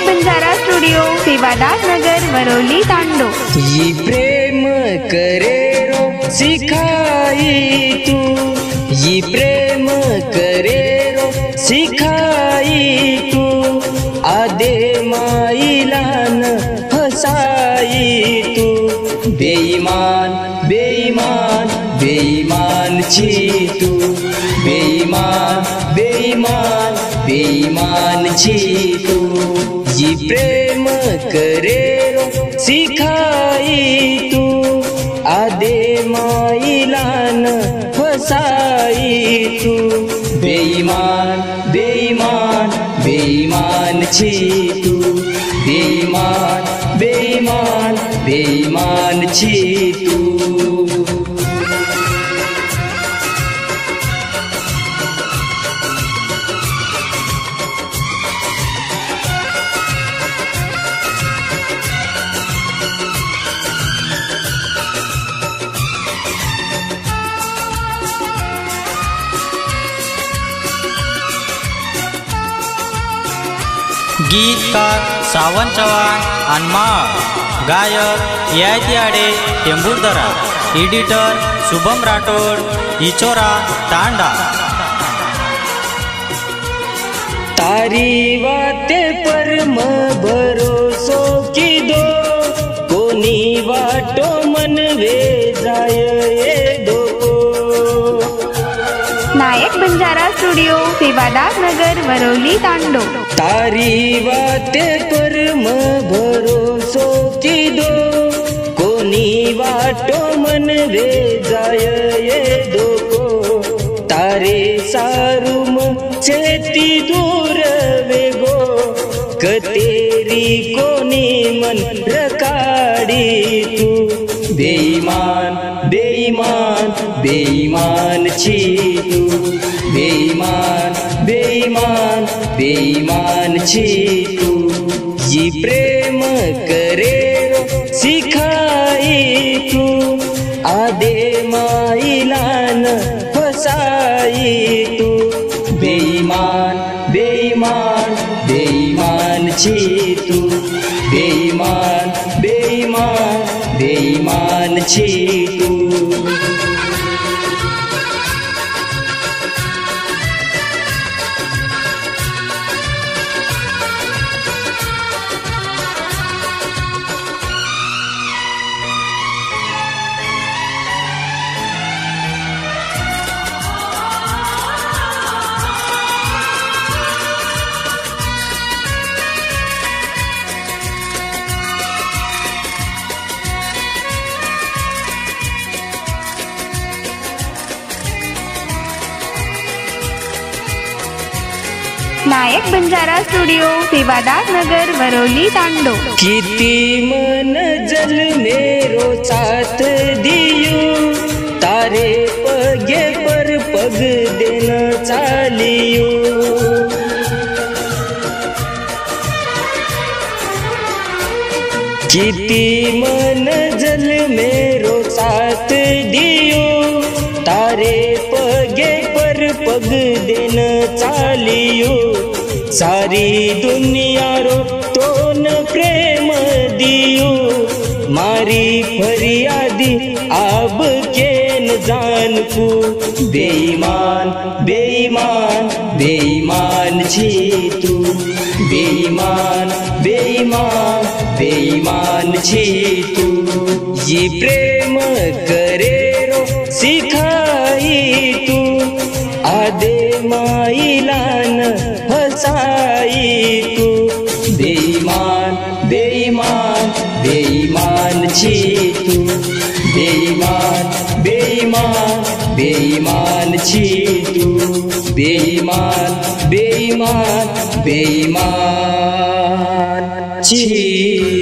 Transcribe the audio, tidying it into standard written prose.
Banjara studio सेवादार नगर Varolii तांडो। ये प्रेम करे रो सिखाई तू, ये प्रेम करे रो सिखाई तू, आदे माइलान फसाई तू। बेईमान बेईमान बेईमान छी तू, बेईमान बेईमान बेईमान छी तू। ये प्रेम करे रो सिखाई तू, आदे माइलान फसाई तू। बेईमान बेईमान बेईमान छी तू, बेईमान बेईमान बेईमान छी तू। गीतकार सावन चव्हाण अनमाळ, गायक ययाति आडे टेंबुरदरा, एडिटर शुभम राठोड इचोरा तांडा। तारी वाते पर म भरोसो की दो, कोनी वाटो मन वे जाय ये दो। नायक बंजारा स्टूडियो सेवादार नगर वरोली तांडो। तारी वाते पर म भरोसो की दो, कोनी वाटो मन वे जाय ये दो। तारे सारुम चेती दूर वेगो, कतेरी कोनी मन रकाडी तू। बेईमान बेईमान बेईमान छी तू, बेईमान बेईमान बेईमान छी तू। ये प्रेम करे रो सिखाई तू, आदे माइलान फसाई तू। बेईमान बेईमान बेईमान छी तू, बेईमान बेईमान बेईमान छी तू। नायक बंजारा स्टूडियो सेवादार नगर वरोली तांडो। किती मन जल मेरो साथ दियो, तारे पगे पर पग देना चालियो। किती मन जल मेरो साथ दियो, तारे पगे पर पग देना चालियो। सारी दुनिया रो तोन प्रेम दियो, मारी फरियादी अब केन जान को। बेईमान बेईमान बेईमान छी तू, बेईमान बेईमान बेईमान छी तू। ये प्रेम करे रो सिखाई तू, आदे माइलान फसाई तू। बेईमान बेईमान बेईमान छी तू, बेईमान बेईमान बेईमान छी तू। बेईमान बेईमान बेईमान छी।